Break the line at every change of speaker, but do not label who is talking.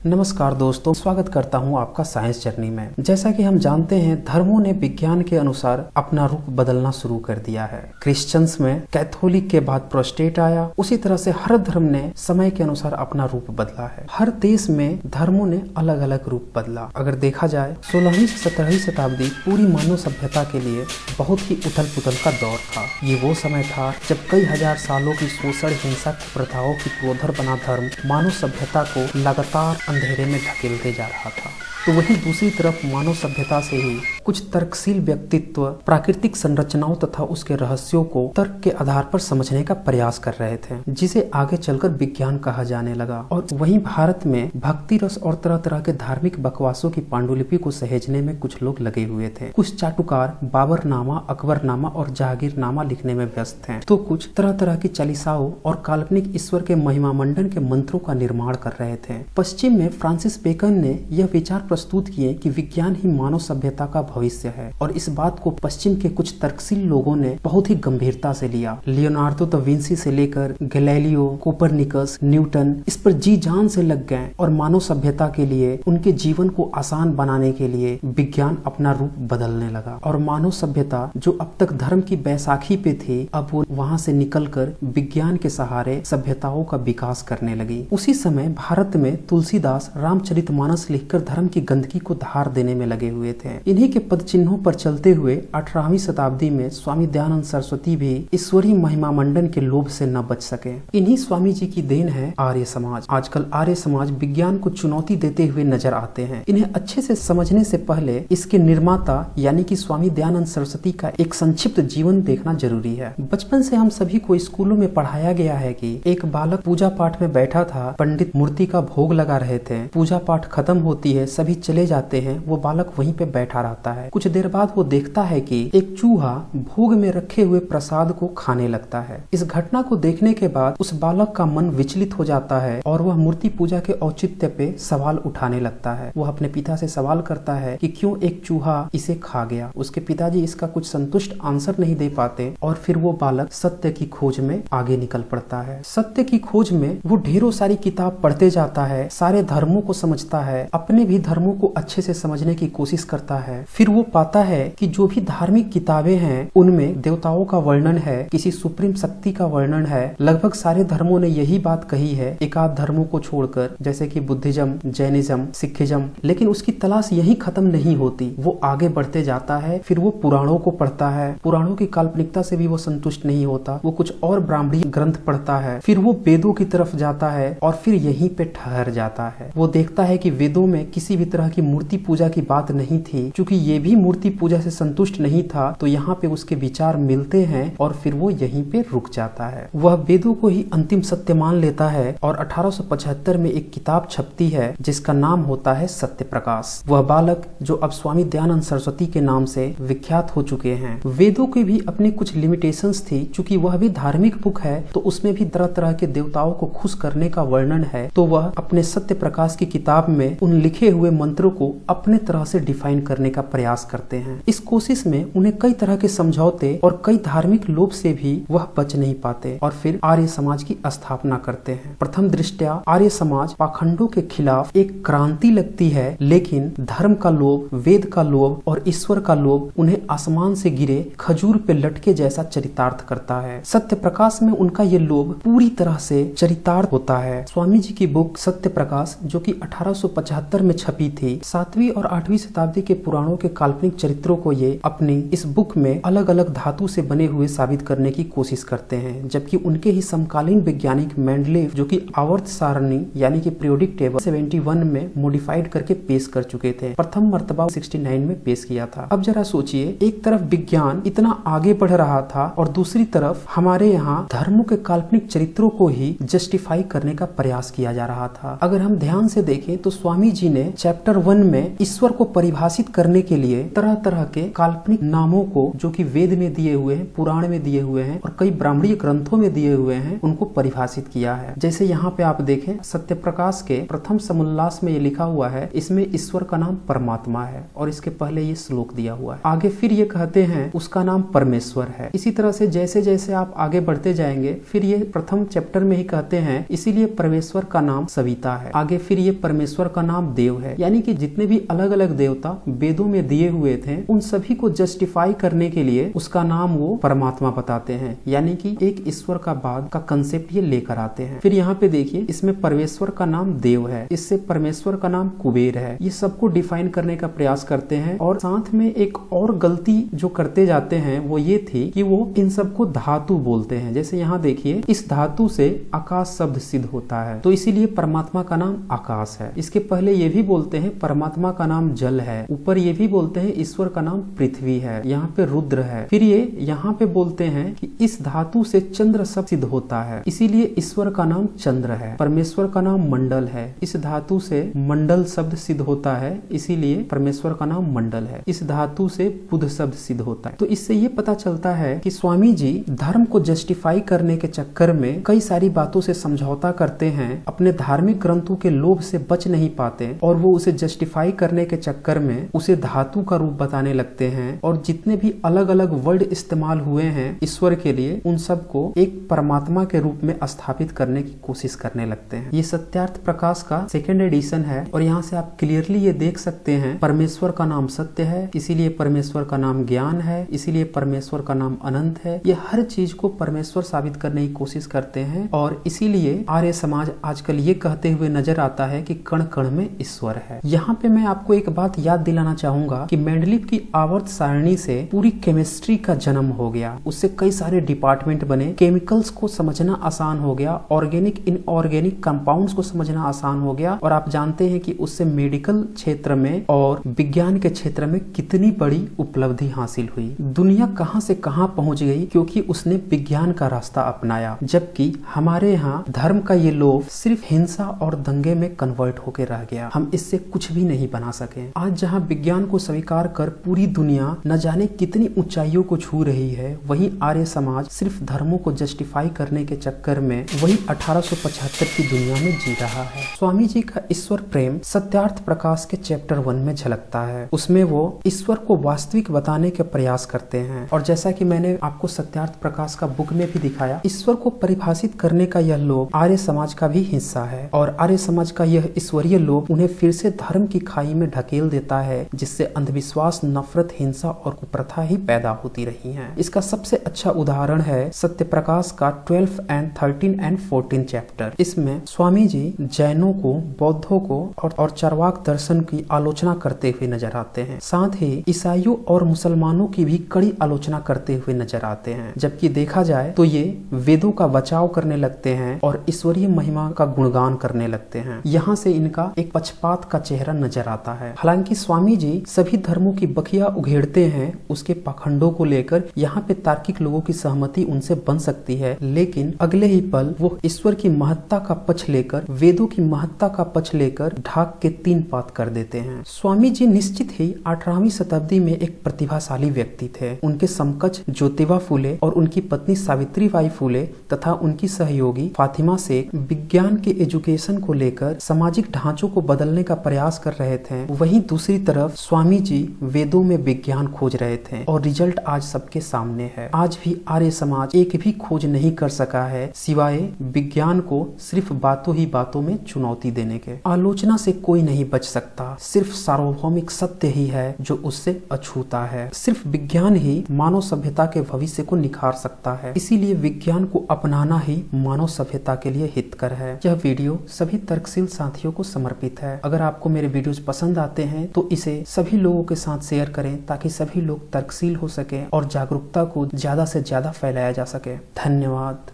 नमस्कार दोस्तों, स्वागत करता हूं आपका साइंस जर्नी में। जैसा कि हम जानते हैं, धर्मों ने विज्ञान के अनुसार अपना रूप बदलना शुरू कर दिया है। क्रिश्चियंस में कैथोलिक के बाद प्रोटेस्टेंट आया, उसी तरह से हर धर्म ने समय के अनुसार अपना रूप बदला है। हर देश में धर्मों ने अलग अलग रूप बदला। अगर देखा जाए 16वीं से 17वीं शताब्दी पूरी मानव सभ्यता के लिए बहुत ही उथल पुथल का दौर था। ये वो समय था जब कई हजार सालों की शोषण, हिंसा, प्रथाओं की प्रोधर बना धर्म मानव सभ्यता को लगातार अंधेरे में धकेलते जा रहा था। तो वहीं दूसरी तरफ मानव सभ्यता से ही कुछ तर्कशील व्यक्तित्व प्राकृतिक संरचनाओं तथा उसके रहस्यों को तर्क के आधार पर समझने का प्रयास कर रहे थे, जिसे आगे चलकर विज्ञान कहा जाने लगा। और वहीं भारत में भक्ति रस और तरह तरह के धार्मिक बकवासों की पांडुलिपि को सहेजने में कुछ लोग लगे हुए थे। कुछ चाटुकार बाबरनामा, अकबरनामा और जहांगीरनामा लिखने में व्यस्त थे, तो कुछ तरह तरह की चालीसाओं और काल्पनिक ईश्वर के महिमा मंडन के मंत्रों का निर्माण कर रहे थे। पश्चिम में फ्रांसिस बेकन ने यह विचार प्रस्तुत किए कि विज्ञान ही मानव सभ्यता का भविष्य है, और इस बात को पश्चिम के कुछ तर्कशील लोगों ने बहुत ही गंभीरता से लिया। लियोनार्डो दा विंसी से लेकर गैलीलियो, कोपरनिकस, न्यूटन इस पर जी जान से लग गए, और मानव सभ्यता के लिए, उनके जीवन को आसान बनाने के लिए विज्ञान अपना रूप बदलने लगा। और मानव सभ्यता जो अब तक धर्म की बैसाखी पे थी, अब वो वहां से निकलकर विज्ञान के सहारे सभ्यताओं का विकास करने लगी। उसी समय भारत में तुलसीदास रामचरितमानस लिखकर धर्म की गंदगी को धार देने में लगे हुए थे। इन्हीं के पद चिन्हों पर चलते हुए 18वीं शताब्दी में स्वामी दयानंद सरस्वती भी ईश्वरीय महिमा मंडन के लोभ से न बच सके। इन्हीं स्वामी जी की देन है आर्य समाज। आजकल आर्य समाज विज्ञान को चुनौती देते हुए नजर आते हैं। इन्हें अच्छे से समझने से पहले इसके निर्माता यानी कि स्वामी दयानंद सरस्वती का एक संक्षिप्त जीवन देखना जरूरी है। बचपन से हम सभी को स्कूलों में पढ़ाया गया है कि एक बालक पूजा पाठ में बैठा था, पंडित मूर्ति का भोग लगा रहे थे, पूजा पाठ खत्म होती है, सभी चले जाते हैं, वो बालक वहीं पे बैठा रहता है। कुछ देर बाद वो देखता है कि एक चूहा भोग में रखे हुए प्रसाद को खाने लगता है। इस घटना को देखने के बाद उस बालक का मन विचलित हो जाता है और वह मूर्ति पूजा के औचित्य पे सवाल उठाने लगता है। वह अपने पिता से सवाल करता है कि क्यों एक चूहा इसे खा गया। उसके पिताजी इसका कुछ संतुष्ट आंसर नहीं दे पाते, और फिर वो बालक सत्य की खोज में आगे निकल पड़ता है। सत्य की खोज में वो ढेरों सारी किताब पढ़ते जाता है, सारे धर्मों को समझता है, अपने भी धर्मों को अच्छे से समझने की कोशिश करता है। फिर वो पाता है कि जो भी धार्मिक किताबें हैं उनमें देवताओं का वर्णन है, किसी सुप्रीम शक्ति का वर्णन है। लगभग सारे धर्मों ने यही बात कही है, एकाध धर्मों को छोड़कर, जैसे कि बुद्धिज्म, जैनिज्म, सिखिज्म। लेकिन उसकी तलाश यही खत्म नहीं होती, वो आगे बढ़ते जाता है। फिर वो पुराणों को पढ़ता है, पुराणों की काल्पनिकता से भी वो संतुष्ट नहीं होता, वो कुछ और ब्राह्मणी ग्रंथ पढ़ता है। फिर वो वेदों की तरफ जाता है और फिर यहीं पे ठहर जाता है। वो देखता है कि वेदों में किसी भी तरह की मूर्ति पूजा की बात नहीं थी। चूंकि ये भी मूर्ति पूजा से संतुष्ट नहीं था, तो यहाँ पे उसके विचार मिलते हैं और फिर वो यहीं पे रुक जाता है। वह वेदों को ही अंतिम सत्य मान लेता है, और 1875 में एक किताब छपती है जिसका नाम होता है सत्य प्रकाश। वह बालक जो अब स्वामी दयानंद सरस्वती के नाम से विख्यात हो चुके हैं। वेदों की भी अपनी कुछ लिमिटेशंस थी, चूंकि वह भी धार्मिक बुक है, तो उसमें भी तरह तरह के देवताओं को खुश करने का वर्णन है। तो वह अपने सत्य प्रकाश की किताब में उन लिखे हुए मंत्रों को अपने तरह से डिफाइन करने का प्रयास करते हैं। इस कोशिश में उन्हें कई तरह के समझौते और कई धार्मिक लोभ से भी वह बच नहीं पाते, और फिर आर्य समाज की स्थापना करते हैं। प्रथम दृष्टया आर्य समाज पाखंडों के खिलाफ एक क्रांति लगती है, लेकिन धर्म का लोभ, वेद का लोभ और ईश्वर का लोभ उन्हें आसमान से गिरे खजूर पे लटके जैसा चरितार्थ करता है। सत्य प्रकाश में उनका ये लोभ पूरी तरह से चरितार्थ होता है। स्वामी जी की बुक सत्य प्रकाश, जो कि 1875 में छपी थी, 7वीं और 8वीं शताब्दी के पुराणों के काल्पनिक चरित्रों को ये अपनी इस बुक में अलग अलग धातु से बने हुए साबित करने की कोशिश करते हैं। जबकि उनके ही समकालीन वैज्ञानिक मेंडलेव, जो कि आवर्त सारणी यानी कि पीरियोडिक टेबल 71 में मॉडिफाइड करके पेश कर चुके थे, प्रथम मर्तबा 69 में पेश किया था। अब जरा सोचिए, एक तरफ विज्ञान इतना आगे बढ़ रहा था और दूसरी तरफ हमारे यहाँ धर्मों के काल्पनिक चरित्रों को ही जस्टिफाई करने का प्रयास किया जा रहा था। अगर हम ध्यान से देखें तो स्वामी जी ने चैप्टर 1 में ईश्वर को परिभाषित करने के लिए तरह तरह के काल्पनिक नामों को जो कि वेद में दिए हुए हैं, पुराण में दिए हुए हैं और कई ब्राह्मणीय ग्रंथों में दिए हुए हैं, उनको परिभाषित किया है। जैसे यहाँ पे आप देखें, सत्य प्रकाश के प्रथम समुल्लास में ये लिखा हुआ है, इसमें ईश्वर का नाम परमात्मा है और इसके पहले ये श्लोक दिया हुआ है। आगे फिर ये कहते हैं उसका नाम परमेश्वर है। इसी तरह से जैसे जैसे आप आगे बढ़ते जाएंगे, फिर ये प्रथम चैप्टर में ही कहते हैं इसीलिए परमेश्वर का नाम सविता है। आगे फिर ये परमेश्वर का नाम देव है। यानी कि जितने भी अलग अलग देवता वेदों में दिए हुए थे, उन सभी को जस्टिफाई करने के लिए उसका नाम वो परमात्मा बताते हैं। यानी कि एक ईश्वर का बाद का कंसेप्ट ये लेकर आते हैं। फिर यहाँ पे देखिए, इसमें परमेश्वर का नाम देव है, इससे परमेश्वर का नाम कुबेर है। ये सबको डिफाइन करने का प्रयास करते हैं और साथ में एक और गलती जो करते जाते हैं वो ये थी कि वो इन सबको धातु बोलते हैं। जैसे यहाँ देखिए, इस धातु से आकाश शब्द सिद्ध होता है, तो इसीलिए परमात्मा का नाम आकाश है। इसके पहले ये भी बोलते हैं परमात्मा का नाम जल है। ऊपर ये भी बोलते हैं ईश्वर का नाम पृथ्वी है, यहाँ पे रुद्र है। फिर ये यहाँ पे बोलते हैं कि इस धातु से चंद्र शब्द सिद्ध होता है, इसीलिए ईश्वर का नाम चंद्र है। परमेश्वर का नाम मंडल है, इस धातु से मंडल शब्द सिद्ध होता है, इसीलिए परमेश्वर का नाम मंडल है। इस धातु से बुध शब्द सिद्ध होता है। तो इससे ये पता चलता है कि स्वामी जी धर्म को जस्टिफाई करने के चक्कर में कई सारी बातों से समझौता करते हैं, अपने धार्मिक ग्रंथों के लोभ से बच नहीं पाते और वो उसे जस्टिफाई करने के चक्कर में उसे धातु का रूप बताने लगते हैं और जितने भी अलग अलग वर्ड इस्तेमाल हुए हैं ईश्वर के लिए, उन सबको एक परमात्मा के रूप में स्थापित करने की कोशिश करने लगते हैं। ये सत्यार्थ प्रकाश का 2nd एडिशन है और यहाँ से आप क्लियरली ये देख सकते हैं, परमेश्वर का नाम सत्य है, इसीलिए परमेश्वर का नाम ज्ञान है, इसीलिए परमेश्वर का नाम अनंत है। ये हर चीज को परमेश्वर साबित करने की कोशिश करते हैं और इसीलिए आर्य समाज आजकल ये कहते हुए नजर आता है कि कण कण में ईश्वर है। यहाँ पे मैं आपको एक बात याद दिलाना चाहूंगा कि मेंडलीव की आवर्त सारणी से पूरी केमिस्ट्री का जन्म हो गया, उससे कई सारे डिपार्टमेंट बने, केमिकल्स को समझना आसान हो गया, ऑर्गेनिक इनऑर्गेनिक कंपाउंड्स को समझना आसान हो गया और आप जानते हैं कि उससे मेडिकल क्षेत्र में और विज्ञान के क्षेत्र में कितनी बड़ी उपलब्धि हासिल हुई। दुनिया कहां से कहां पहुंच गई क्योंकि उसने विज्ञान का रास्ता अपनाया, जबकि हमारे यहाँ धर्म का ये लोभ सिर्फ हिंसा और दंगे में कन्वर्ट होकर रह गया। हम इससे कुछ भी नहीं बना सके। आज जहाँ विज्ञान को स्वीकार कर पूरी दुनिया न जाने कितनी ऊंचाइयों को छू रही है, वहीं आर्य समाज सिर्फ धर्मों को जस्टिफाई करने के चक्कर में वही 1875 की दुनिया में जी रहा है। स्वामी जी का ईश्वर प्रेम सत्यार्थ प्रकाश के चैप्टर 1 में झलकता है। उसमें वो ईश्वर को वास्तविक बताने के प्रयास करते हैं और जैसा कि मैंने आपको सत्यार्थ प्रकाश का बुक में भी दिखाया, ईश्वर को परिभाषित करने का यह लोभ आर्य समाज का भी हिस्सा है और आर्य समाज का यह ईश्वरीय लोभ उन्हें फिर से धर्म की खाई में ढकेल देता है, जिससे अंधविश्वास, नफरत, हिंसा और कुप्रथा ही पैदा होती रही हैं। इसका सबसे अच्छा उदाहरण है सत्य प्रकाश का 12 and 13 and 14 चैप्टर। इसमें स्वामी जी जैनों को, बौद्धों को और चार्वाक दर्शन की आलोचना करते हुए नजर आते हैं। साथ ही ईसाइयों और मुसलमानों की भी कड़ी आलोचना करते हुए नजर आते हैं। जबकि देखा जाए तो ये वेदों का बचाव करने लगते हैं और ईश्वरीय महिमा का गुणगान करने लगते हैं। यहाँ से इनका एक पक्षपात का चेहरा नजर आता है। हालांकि स्वामी जी सभी धर्मों की बखिया उघेड़ते हैं, उसके पाखंडों को लेकर यहाँ पे तार्किक लोगों की सहमति उनसे बन सकती है, लेकिन अगले ही पल वो ईश्वर की महत्ता का पक्ष लेकर, वेदों की महत्ता का पक्ष लेकर ढाक के 3 पात कर देते हैं। स्वामी जी निश्चित ही 18वीं शताब्दी में एक प्रतिभाशाली व्यक्ति थे। उनके समकक्ष ज्योतिबा फूले और उनकी पत्नी सावित्रीबाई फूले तथा उनकी सहयोगी फातिमा शेख विज्ञान के एजुकेशन को लेकर सामाजिक ढांचों को बदलने का प्रयास कर रहे थे। वहीं दूसरी तरफ स्वामी जी वेदों में विज्ञान खोज रहे थे और रिजल्ट आज सबके सामने है। आज भी आर्य समाज एक भी खोज नहीं कर सका है सिवाय विज्ञान को सिर्फ बातों ही बातों में चुनौती देने के। आलोचना से कोई नहीं बच सकता, सिर्फ सार्वभौमिक सत्य ही है जो उससे अछूता है। सिर्फ विज्ञान ही मानव सभ्यता के भविष्य को निखार सकता है। इसीलिए विज्ञान को अपनाना ही मानव सभ्यता के लिए हितकर है। यह वीडियो सभी तर्कशील साथियों को समर्पित है। अगर आपको मेरे वीडियोस पसंद आते हैं तो इसे सभी लोगों के साथ शेयर करें ताकि सभी लोग तर्कशील हो सके और जागरूकता को ज्यादा से ज्यादा फैलाया जा सके। धन्यवाद।